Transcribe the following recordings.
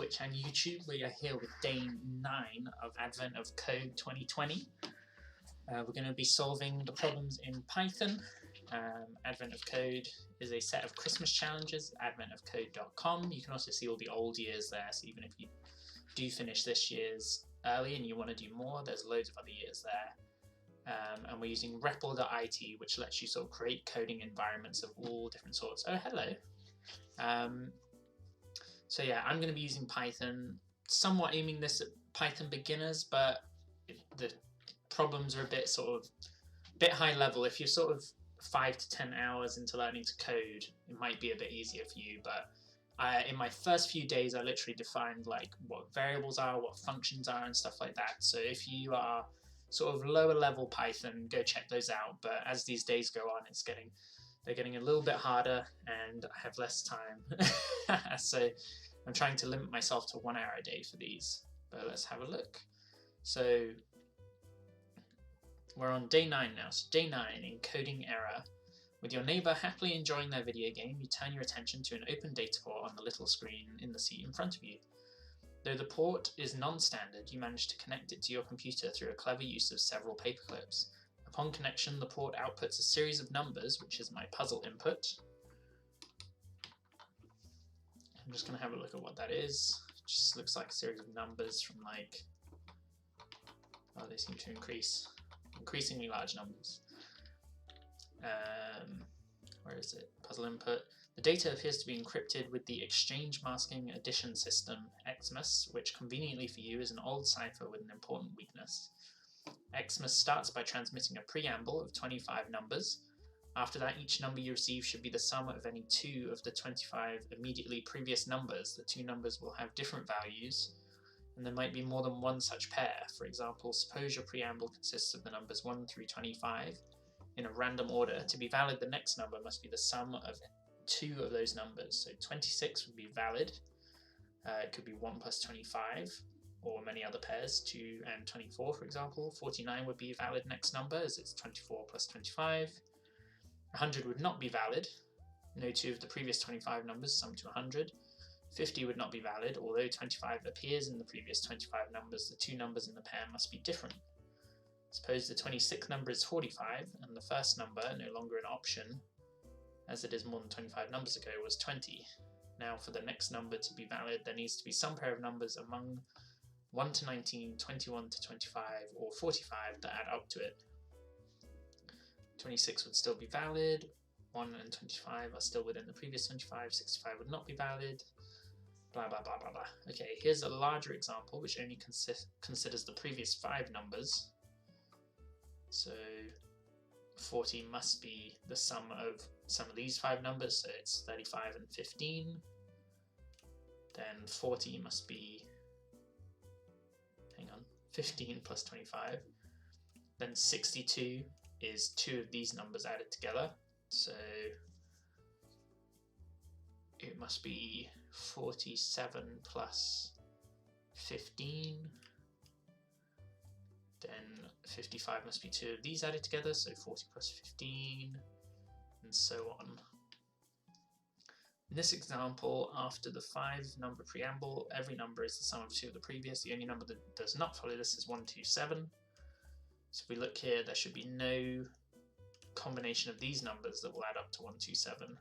Twitch and YouTube. We are here with day 9 of Advent of Code 2020. We're going to be solving the problems in Python. Advent of Code is a set of Christmas challenges at adventofcode.com. You can also see all the old years there, so even if you do finish this year's early and you want to do more, there's loads of other years there. And we're using REPL.it, which lets you sort of create coding environments of all different sorts. Oh, hello. So yeah, I'm going to be using Python, somewhat aiming this at Python beginners, but the problems are a bit high level. If you're sort of 5 to 10 hours into learning to code, it might be a bit easier for you. But in my first few days, I literally defined like what variables are, what functions are, and stuff like that. So if you are sort of lower level Python, go check those out. But as these days go on, they're getting a little bit harder, and I have less time. So I'm trying to limit myself to 1 hour a day for these. But let's have a look. So we're on day 9 now. So day 9, encoding error. With your neighbour happily enjoying their video game, you turn your attention to an open data port on the little screen in the seat in front of you. Though the port is non-standard, you manage to connect it to your computer through a clever use of several paperclips. Upon connection, the port outputs a series of numbers, which is my puzzle input. I'm just going to have a look at what that is. It just looks like a series of numbers from like... Oh, they seem to increase. Increasingly large numbers. Where is it? Puzzle input. The data appears to be encrypted with the Exchange Masking Addition System, XMAS, which conveniently for you is an old cipher with an important weakness. XMAS starts by transmitting a preamble of 25 numbers. After that, each number you receive should be the sum of any 2 of the 25 immediately previous numbers. The 2 numbers will have different values, and there might be more than one such pair. For example, suppose your preamble consists of the numbers 1 through 25 in a random order. To be valid, the next number must be the sum of 2 of those numbers. So 26 would be valid. It could be 1 plus 25, or many other pairs, 2 and 24, for example. 49 would be a valid next number, as it's 24 plus 25. 100 would not be valid. No 2 of the previous 25 numbers sum to 100. 50 would not be valid. Although 25 appears in the previous 25 numbers, the 2 numbers in the pair must be different. Suppose the 26th number is 45, and the first number, no longer an option, as it is more than 25 numbers ago, was 20. Now for the next number to be valid, there needs to be some pair of numbers among 1 to 19, 21 to 25, or 45 that add up to it. 26 would still be valid, 1 and 25 are still within the previous 25, 65 would not be valid, blah blah blah blah blah. Okay, here's a larger example which only considers the previous 5 numbers. So 40 must be the sum of some of these 5 numbers, so it's 35 and 15. Then 40 must be, 15 plus 25. Then 62 is 2 of these numbers added together, so it must be 47 plus 15. Then 55 must be 2 of these added together, so 40 plus 15, and so on. In this example, after the 5 number preamble, every number is the sum of 2 of the previous. The only number that does not follow this is 127. So if we look here, there should be no combination of these numbers that will add up to 127.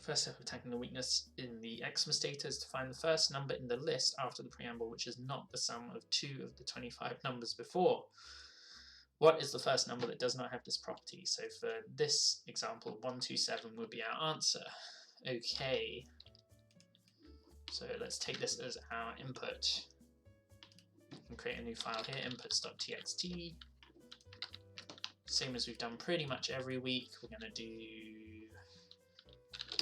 First step of tackling the weakness in the XMAS data is to find the first number in the list after the preamble, which is not the sum of 2 of the 25 numbers before. What is the first number that does not have this property? So for this example, 127 would be our answer. Okay, so let's take this as our input and create a new file here, inputs.txt. Same as we've done pretty much every week. We're going to do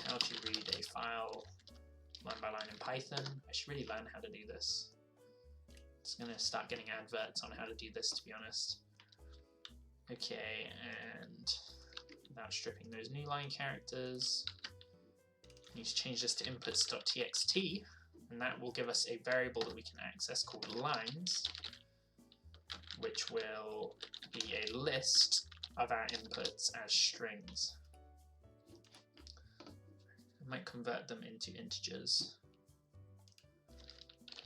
how to read a file line by line in Python. I should really learn how to do this. It's going to start getting adverts on how to do this, to be honest. Okay, and without stripping those new line characters, I need to change this to inputs.txt, and that will give us a variable that we can access called lines, which will be a list of our inputs as strings. I might convert them into integers.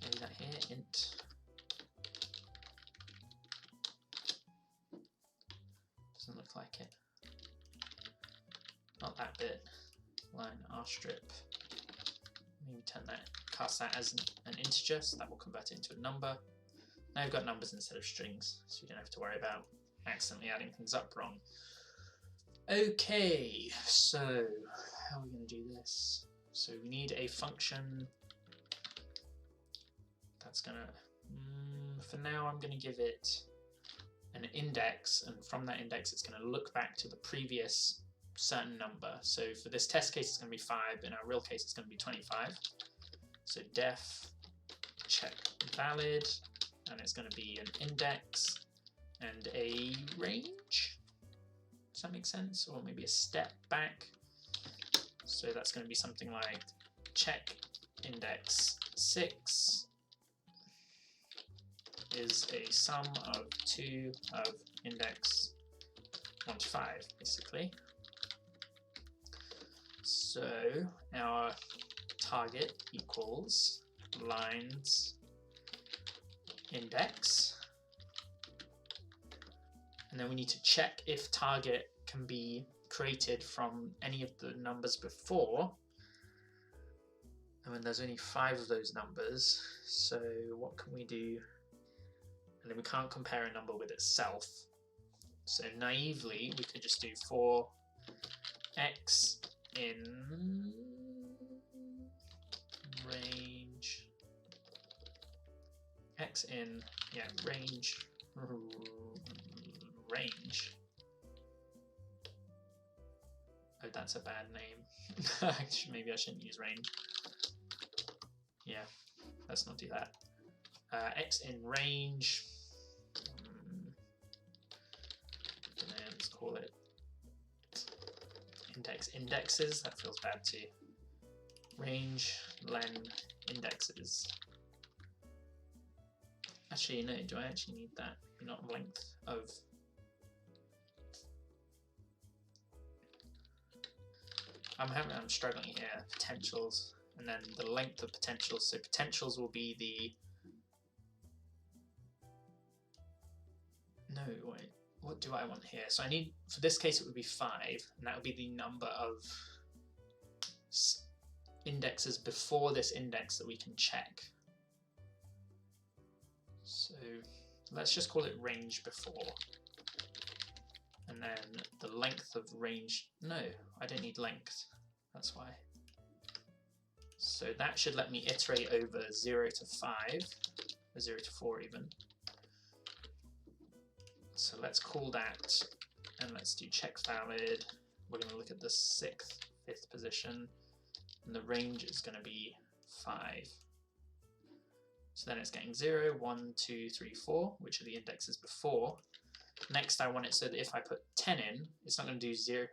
Maybe that here, int. Doesn't look like it. Not that bit. Line r strip. Maybe turn that, cast that as an integer, so that will convert it into a number. Now we've got numbers instead of strings, so you don't have to worry about accidentally adding things up wrong. Okay, so how are we going to do this? So we need a function that's going to, for now I'm going to give it an index, and from that index it's going to look back to the previous certain number. So for this test case it's going to be 5, in our real case it's going to be 25. So def check valid, and it's going to be an index and a range. Does that make sense? Or maybe a step back. So that's going to be something like check index 6 is a sum of 2 of index 1 to 5, basically. So our target equals lines index, and then we need to check if target can be created from any of the numbers before, and when there's only 5 of those numbers, so what can we do? And then we can't compare a number with itself, so naively we could just do for x in range, x in, yeah, range, oh, that's a bad name. Maybe I shouldn't use range. Yeah, let's not do that. X in range, let's call it index indexes. That feels bad too. Range len indexes. Actually, no, do I actually need that? Not length of. I'm struggling here. Potentials, and then the length of potentials. So potentials will be the. No, wait. What do I want here? So I need, for this case, it would be 5, and that would be the number of indexes before this index that we can check. So let's just call it range before, and then the length of range. No, I don't need length. That's why. So that should let me iterate over 0 to 5, or 0 to 4 even. So let's call that, and let's do check valid. We're going to look at the 6th, 5th position, and the range is going to be 5. So then it's getting 0, 1, 2, 3, 4, which are the indexes before. Next I want it so that if I put 10 in, it's not going to do 0.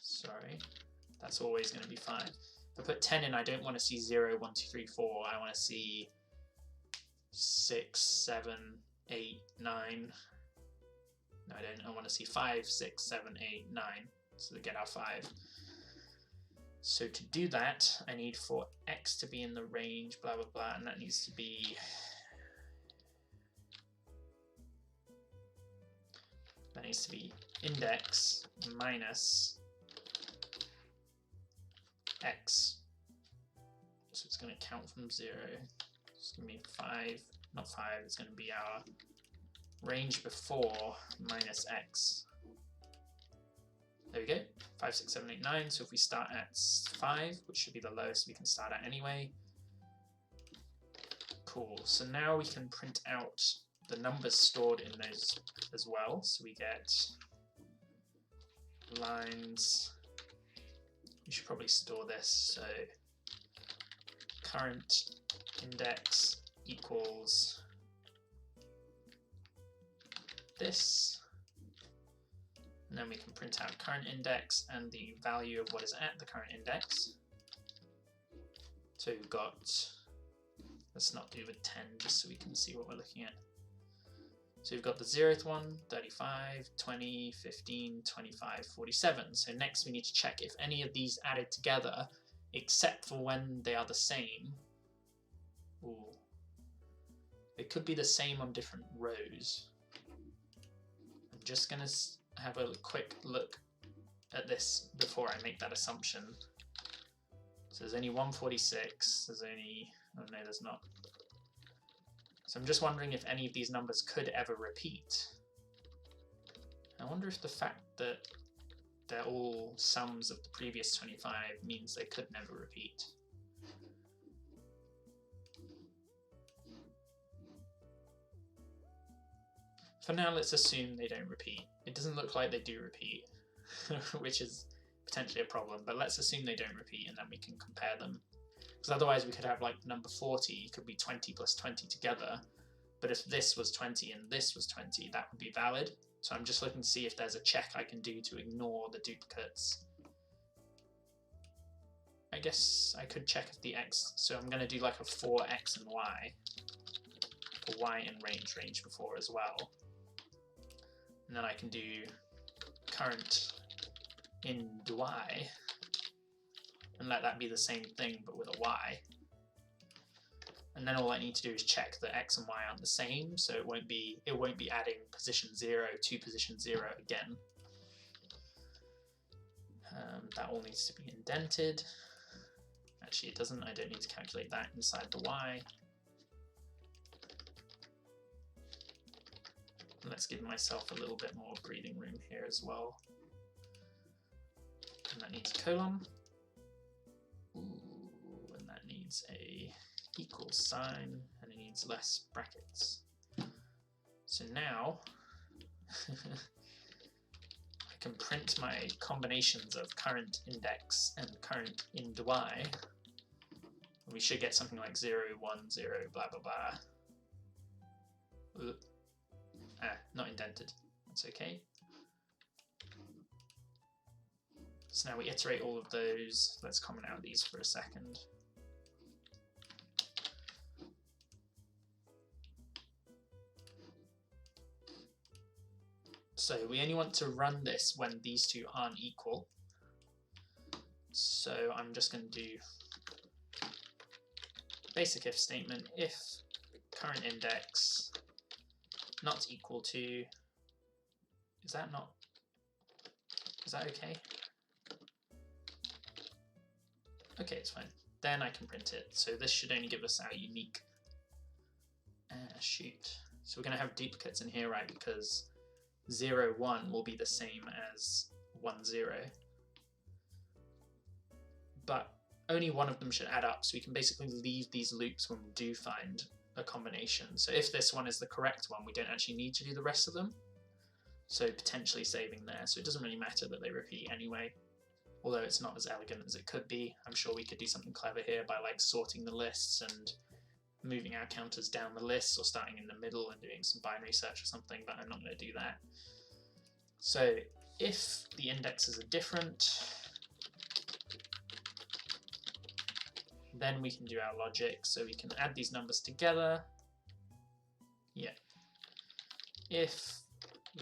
Sorry, that's always going to be 5. If I put 10 in, I don't want to see 0, 1, 2, 3, 4. I want to see 6, 7, 8, 9. No, I don't. I want to see 5, 6, 7, 8, 9. So to get our 5. So to do that, I need for x to be in the range, blah, blah, blah, and that needs to be. That needs to be index minus x. So it's going to count from 0. It's going to be 5, not 5, it's going to be our range before minus x. There we go, 5, 6, 7, 8, 9. So if we start at 5, which should be the lowest we can start at anyway. Cool, so now we can print out the numbers stored in those as well. So we get lines, we should probably store this, so current index equals this, and then we can print out current index and the value of what is at the current index. So we've got, let's not do with 10 just so we can see what we're looking at. So we've got the 0th one, 35, 20, 15, 25, 47. So next we need to check if any of these added together, except for when they are the same. Ooh. They could be the same on different rows. I'm just going to have a quick look at this before I make that assumption. So there's only 146, there's only, oh no there's not. So I'm just wondering if any of these numbers could ever repeat. I wonder if the fact that they're all sums of the previous 25 means they could never repeat. For now, let's assume they don't repeat. It doesn't look like they do repeat, which is potentially a problem, but let's assume they don't repeat and then we can compare them. Because otherwise we could have like number 40 could be 20 plus 20 together, but if this was 20 and this was 20, that would be valid. So I'm just looking to see if there's a check I can do to ignore the duplicates. I guess I could check if the x, so I'm going to do like a for x and y, for y in range before as well. And then I can do current in y and let that be the same thing but with a y. And then all I need to do is check that x and y aren't the same, so it won't be adding position 0 to position 0 again. That all needs to be indented. Actually it doesn't, I don't need to calculate that inside the y. Let's give myself a little bit more breathing room here as well. And that needs a colon. Ooh, and that needs a equals sign, and it needs less brackets. So now I can print my combinations of current index and current ind y. We should get something like 0, 1, 0, blah blah blah. Not indented. That's okay. So now we iterate all of those. Let's comment out these for a second. So we only want to run this when these two aren't equal. So I'm just going to do basic if statement, if current index not equal to, is that okay? Okay, it's fine. Then I can print it. So this should only give us our unique, shoot. So we're going to have duplicates in here, right? Because 0, 1 will be the same as 1, 0. But only one of them should add up, so we can basically leave these loops when we do find a combination. So if this one is the correct one, we don't actually need to do the rest of them. So potentially saving there. So it doesn't really matter that they repeat anyway. Although it's not as elegant as it could be. I'm sure we could do something clever here by like sorting the lists and moving our counters down the list, or starting in the middle and doing some binary search or something, but I'm not going to do that. So if the indexes are different, then we can do our logic. So we can add these numbers together. Yeah. If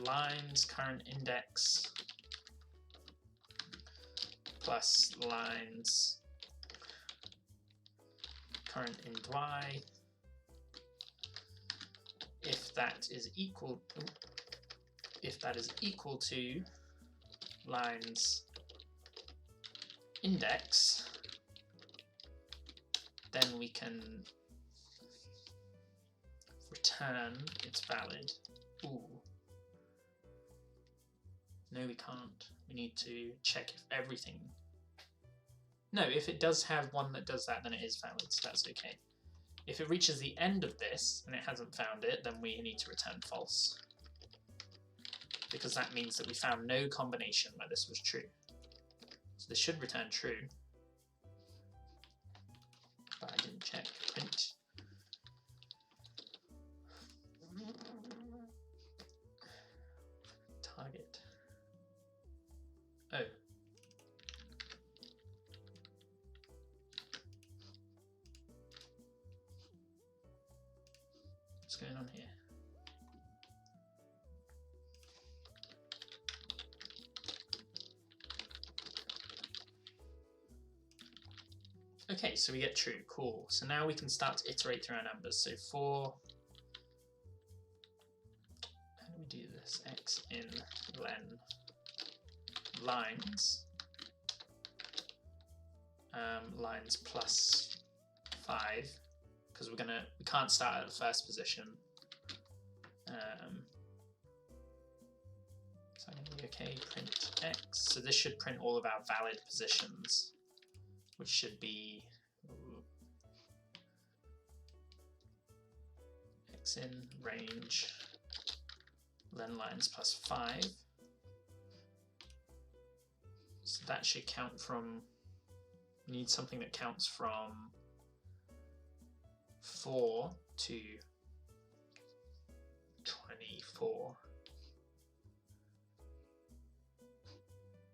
lines current index plus lines current ind y, if that is equal to lines index, then we can return it's valid. Ooh. No, we can't. We need to check if everything... No, if it does have one that does that, then it is valid, so that's okay. If it reaches the end of this and it hasn't found it, then we need to return false. Because that means that we found no combination where this was true. So this should return true. But I didn't check. Print. Target. Oh. What's going on here? Okay, so we get true. Cool. So now we can start to iterate through our numbers. So for, how do we do this? X in len lines, lines plus 5, because we can't start at the first position. So I'm going to be okay, print X. So this should print all of our valid positions, which should be X in range len lines plus 5. So that should count from, we need something that counts from 4 to 24.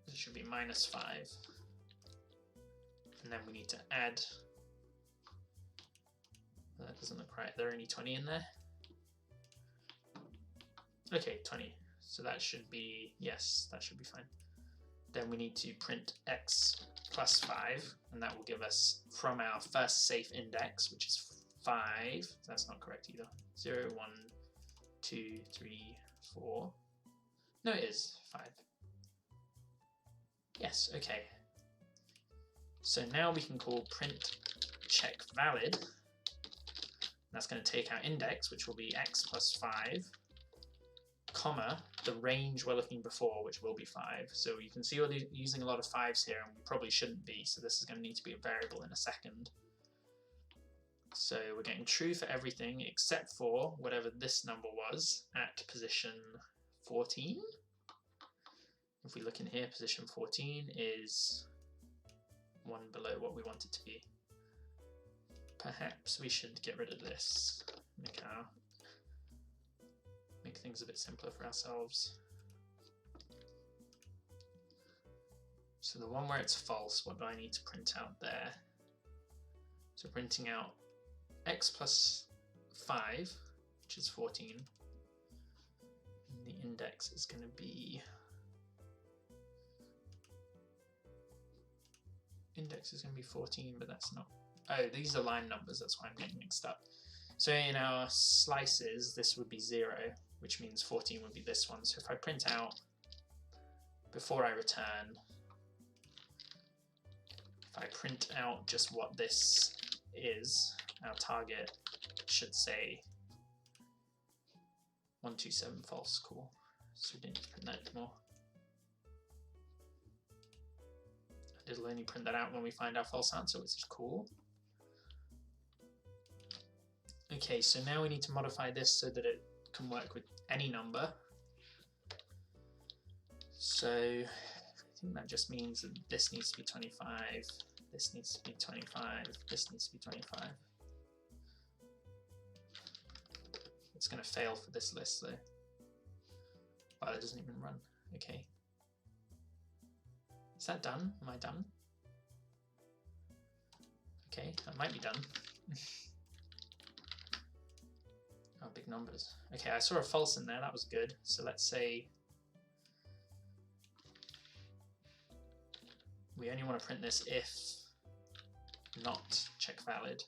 It should be minus 5. And then we need to add, that doesn't look right, there are only 20 in there. Okay, 20. So that should be, yes, that should be fine. Then we need to print X plus 5, and that will give us from our first safe index, which is 5. That's not correct either. 0, 1, 2, 3, 4. No, it is 5. Yes, okay. So now we can call print check valid. That's going to take our index, which will be X plus 5, comma, the range we're looking before, which will be 5. So you can see we're using a lot of 5s here, and we probably shouldn't be, so this is going to need to be a variable in a second. So we're getting true for everything except for whatever this number was at position 14. If we look in here, position 14 is one below what we want it to be. Perhaps we should get rid of this, make things a bit simpler for ourselves. So the one where it's false, what do I need to print out there? So printing out X plus 5, which is 14, and the index is going to be, index is going to be 14, but that's not, oh, these are line numbers, that's why I'm getting mixed up. So in our slices, this would be 0, which means 14 would be this one. So if I print out before I return, if I print out just what this is, our target should say 127 false. Cool. So we didn't need to print that anymore. It'll only print that out when we find our false answer, which is cool. Okay, so now we need to modify this so that it can work with any number. So I think that just means that this needs to be 25, this needs to be 25, this needs to be 25. It's going to fail for this list though. Wow, it doesn't even run. Okay. Is that done? Am I done? Okay, that might be done. Oh, big numbers. Okay, I saw a false in there, that was good. So let's say we only want to print this if not check valid.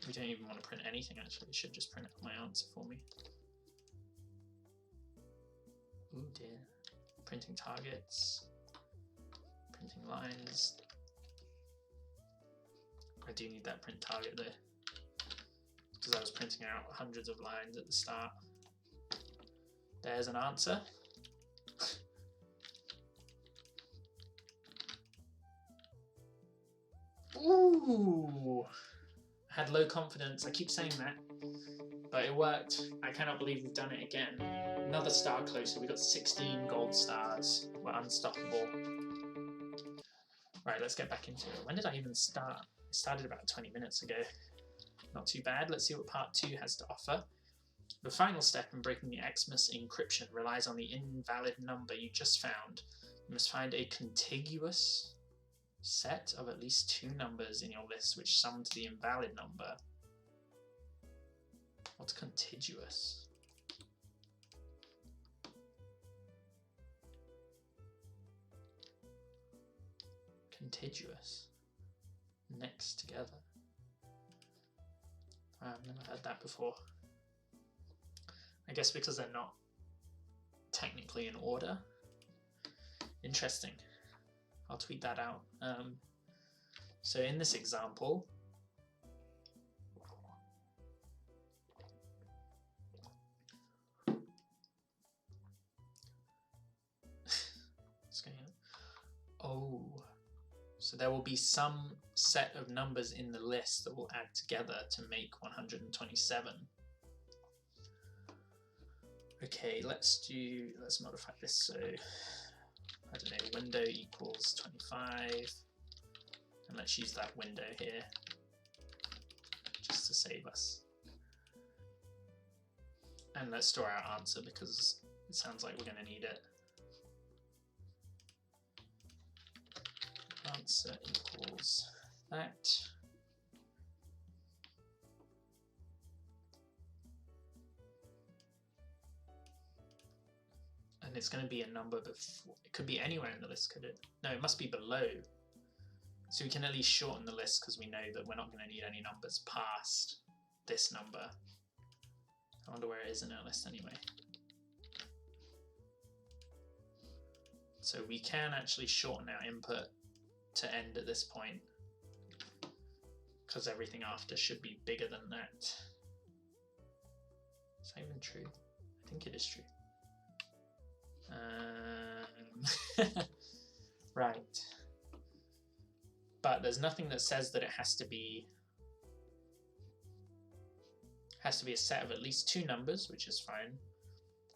We don't even want to print anything actually, it should just print out my answer for me. Oh dear. Printing targets, printing lines. I do need that print target there, because I was printing out hundreds of lines at the start. There's an answer. Ooh! I had low confidence, I keep saying that, but it worked. I cannot believe we've done it again. Another star closer, we got 16 gold stars. We're unstoppable. Right, let's get back into it. When did I even start? I started about 20 minutes ago. Not too bad. Let's see what part 2 has to offer. The final step in breaking the Xmas encryption relies on the invalid number you just found. You must find a contiguous set of at least 2 numbers in your list which sum to the invalid number. What's contiguous? Contiguous. Next together. I've never heard that before. I guess because they're not technically in order. Interesting. I'll tweet that out. So in this example, what's going on? Oh, so there will be some set of numbers in the list that will add together to make 127. Okay, let's modify this. So I don't know, window equals 25, and let's use that window here just to save us. And let's store our answer because it sounds like we're going to need it. Answer equals that. And it's going to be a number before. It could be anywhere in the list, could it? No, it must be below. So we can at least shorten the list because we know that we're not going to need any numbers past this number. I wonder where it is in our list anyway. So we can actually shorten our input to end at this point because everything after should be bigger than that. Is that even true? I think it is true. Right. But there's nothing that says that it has to be a set of at least 2 numbers, which is fine.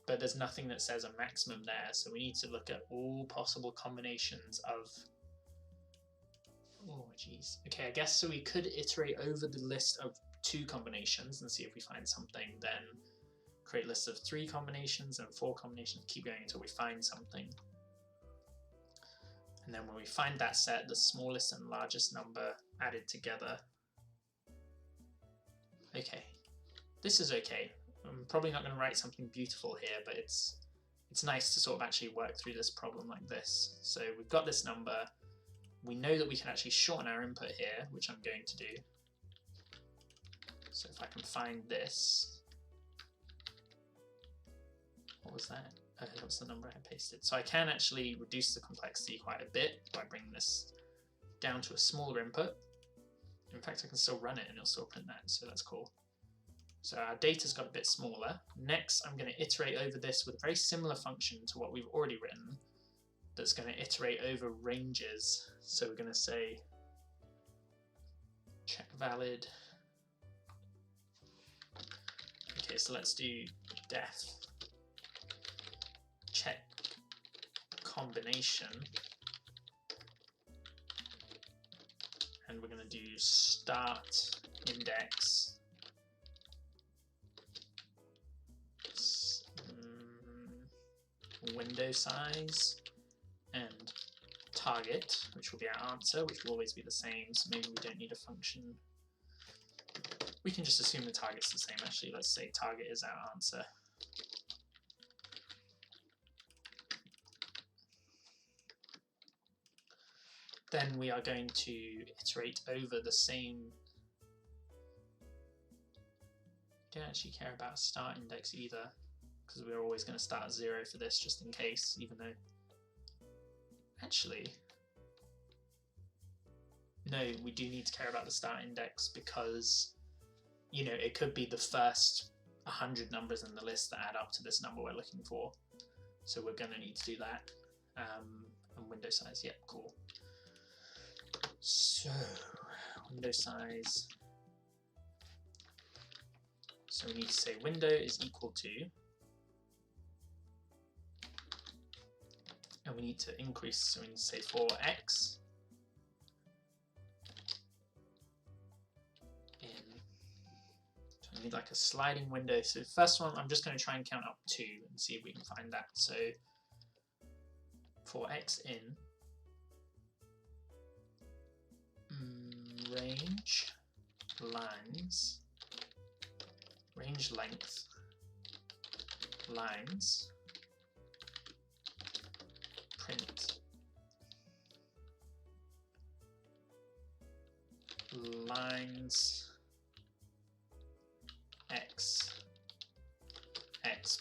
But there's nothing that says a maximum there, so we need to look at all possible combinations of. Oh, geez. Okay, I guess so we could iterate over the list of 2 combinations and see if we find something, then create lists of 3 combinations and 4 combinations, keep going until we find something. And then when we find that set, the smallest and largest number added together. Okay, this is okay. I'm probably not going to write something beautiful here, but it's nice to sort of actually work through this problem like this. So we've got this number. We know that we can actually shorten our input here, which I'm going to do. So if I can find this. What was that? Oh, that was the number I pasted. So I can actually reduce the complexity quite a bit by bringing this down to a smaller input. In fact, I can still run it and it'll still print that, so that's cool. So our data's got a bit smaller. Next, I'm going to iterate over this with a very similar function to what we've already written that's going to iterate over ranges. So we're going to say check valid. Okay, so let's do def check combination, and we're going to do start index window size and target, which will be our answer, which will always be the same, so maybe we don't need a function. We can just assume the target's the same actually. Let's say target is our answer. Then we are going to iterate over the same. Don't actually care about start index either, because we're always going to start at 0 for this just in case, even though actually no, we do need to care about the start index because, you know, it could be the first 100 numbers in the list that add up to this number we're looking for, so we're going to need to do that. And window size, yep, cool. So window size, so we need to say window is equal to, and we need to increase, so we need to say for x in, so we need like a sliding window. So the first one, I'm just going to try and count up 2 and see if we can find that. So for x in range lines, range length lines, print lines x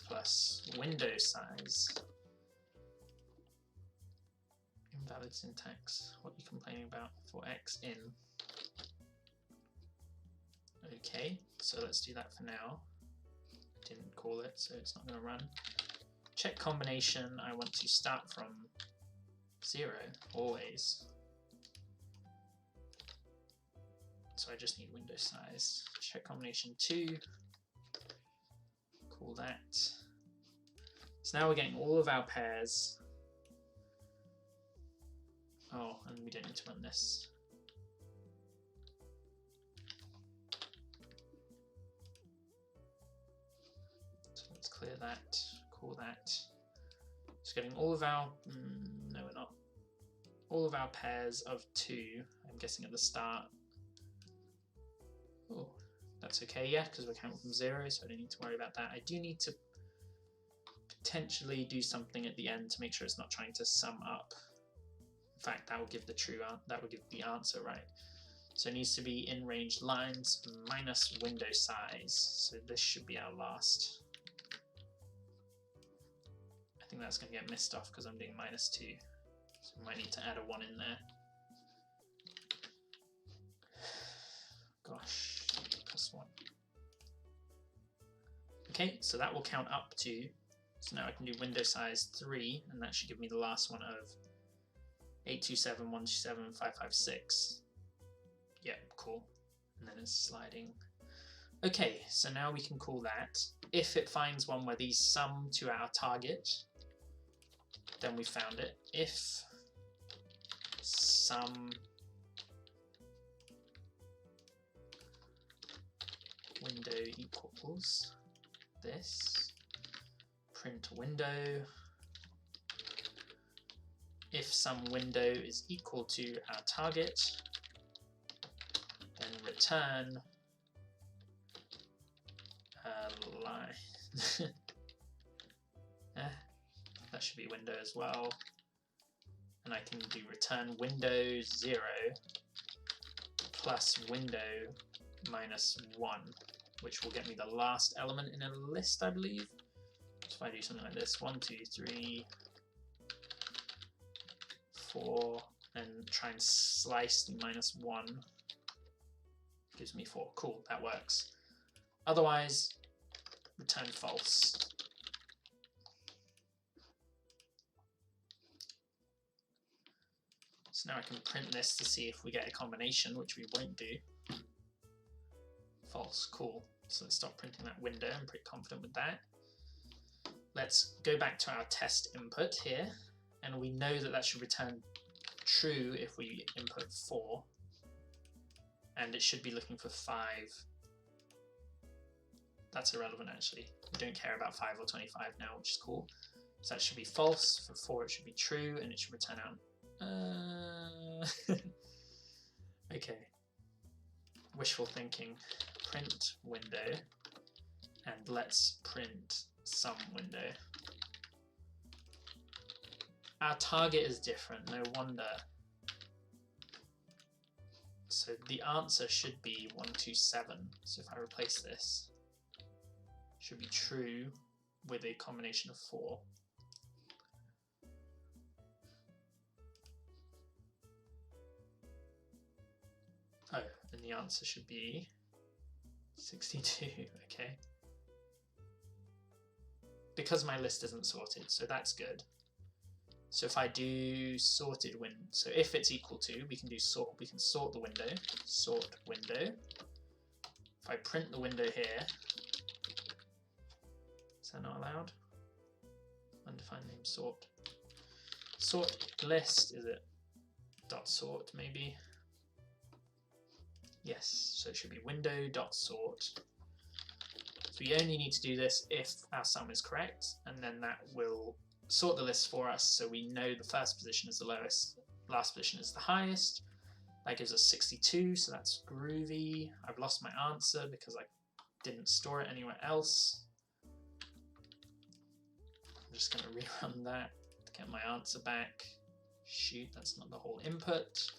plus window size. Invalid syntax. What are you complaining about for x in? Okay, so let's do that for now. Didn't call it, so it's not going to run. Check combination, I want to start from 0, always. So I just need window size. Check combination 2, call that. So now we're getting all of our pairs. Oh, and we don't need to run this. So let's clear that, call that. Just getting all of our, no we're not, all of our pairs of 2, I'm guessing at the start. Oh, that's okay, yeah, because we're counting from 0, so I don't need to worry about that. I do need to potentially do something at the end to make sure it's not trying to sum up. In fact, that will give the answer right. So it needs to be in range lines minus window size. So this should be our last. I think that's going to get missed off because I'm doing -2. So we might need to add a 1 in there. Gosh, +1. Okay, so that will count up to, so now I can do window size 3, and that should give me the last one of 827, 127, 556. Yep, cool. And then it's sliding. Okay, so now we can call that. If it finds one where these sum to our target, then we found it. If sum window equals this, print window. If some window is equal to our target, then return a line. That should be window as well. And I can do return window 0 plus window -1, which will get me the last element in a list, I believe. So if I do something like this, 1, 2, 3, 4, and try and slice the -1, gives me 4. Cool, that works. Otherwise, return false. So now I can print this to see if we get a combination, which we won't do. False, cool. So let's stop printing that window. I'm pretty confident with that. Let's go back to our test input here, and we know that that should return true if we input 4, and it should be looking for 5. That's irrelevant actually. We don't care about 5 or 25 now, which is cool. So that should be false. For 4 it should be true, and it should return out. Okay. Wishful thinking. Print window, and let's print some window. Our target is different, no wonder. So the answer should be 127. So if I replace this, it should be true with a combination of 4. Oh, and the answer should be 62, okay. Because my list isn't sorted, so that's good. So if I do sorted window, so if it's equal to, we can do sort. We can sort the window. Sort window. If I print the window here, is that not allowed? Undefined name sort. Sort list, is it dot sort maybe? Yes, so it should be window dot sort. So we only need to do this if our sum is correct, and then that will sort the list for us, so we know the first position is the lowest, last position is the highest. That gives us 62, so that's groovy. I've lost my answer because I didn't store it anywhere else. I'm just going to rerun that to get my answer back. Shoot, that's not the whole input.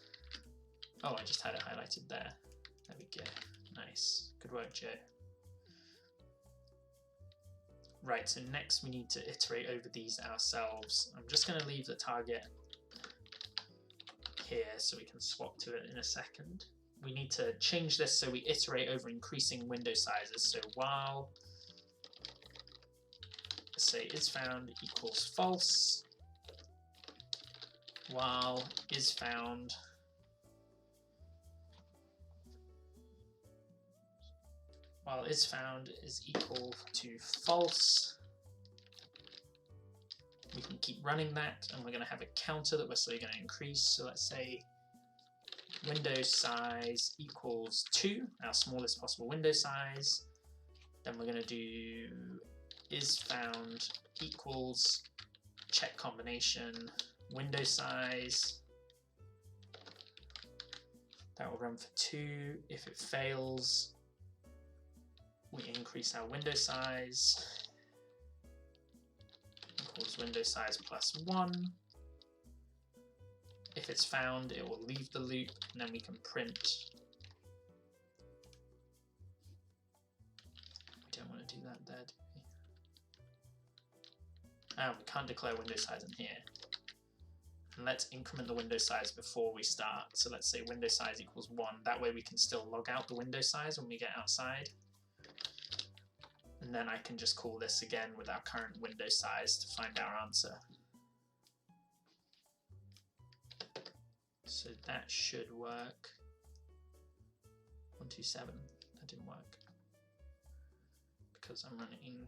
Oh, I just had it highlighted there. There we go. Nice. Good work, Joe. Right, so next we need to iterate over these ourselves. I'm just going to leave the target here so we can swap to it in a second. We need to change this so we iterate over increasing window sizes. So while, say isFound equals false, while isFound is equal to false, we can keep running that, and we're going to have a counter that we're slowly going to increase. So let's say window size equals 2, our smallest possible window size. Then we're going to do isFound equals check combination window size. That will run for 2. If it fails, we increase our window size, equals window size plus 1. If it's found, it will leave the loop, and then we can print. We don't want to do that there, do we? We can't declare window size in here. And let's increment the window size before we start. So let's say window size equals 1. That way we can still log out the window size when we get outside. And then I can just call this again with our current window size to find our answer. So that should work. 127, that didn't work. Because I'm running.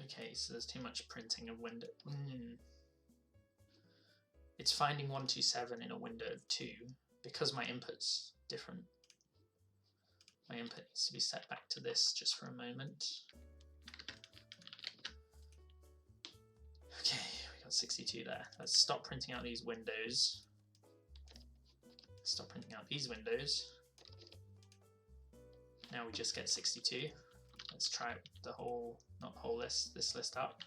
Okay, so there's too much printing of window. It's finding 127 in a window of 2 because my input's different. My input needs to be set back to this just for a moment. Okay, we got 62 there. Let's stop printing out these windows. Stop printing out these windows. Now we just get 62. Let's try the whole, not the whole list, this list up.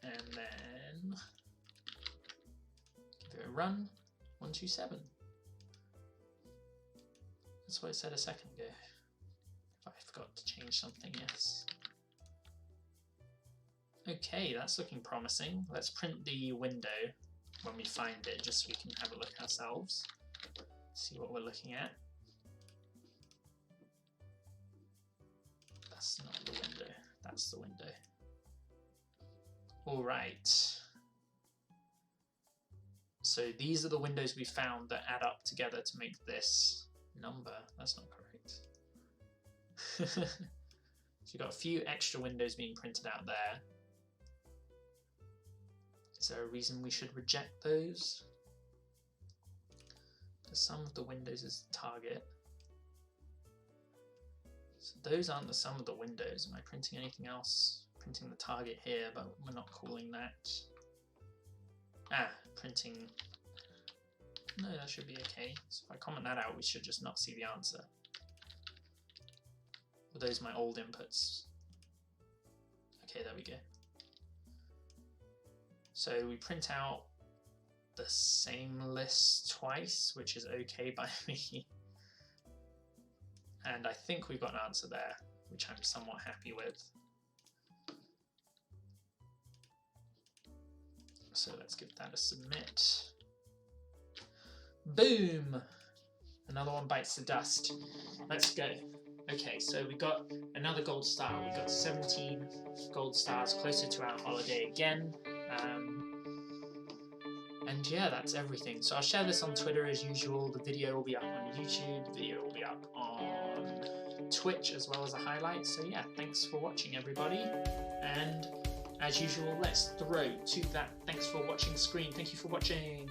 And then give it a run. 127. That's what I said a second ago. If I forgot to change something, yes. Okay, that's looking promising. Let's print the window when we find it, just so we can have a look ourselves. See what we're looking at. That's not the window, that's the window. Alright. So these are the windows we found that add up together to make this number. That's not correct. So you've got a few extra windows being printed out there. Is there a reason we should reject those? The sum of the windows is the target. So those aren't the sum of the windows. Am I printing anything else? Printing the target here, but we're not calling that. Printing. No, that should be okay. So if I comment that out, we should just not see the answer. Were those my old inputs? Okay, there we go. So we print out the same list twice, which is okay by me. And I think we've got an answer there, which I'm somewhat happy with. So let's give that a submit. Boom! Another one bites the dust. Let's go. Okay, so we got another gold star. We got 17 gold stars, closer to our holiday again. And yeah, that's everything. So I'll share this on Twitter as usual. The video will be up on YouTube. The video will be up on Twitch as well as a highlight. So yeah, thanks for watching, everybody. And as usual, let's throw to that thanks for watching screen. Thank you for watching.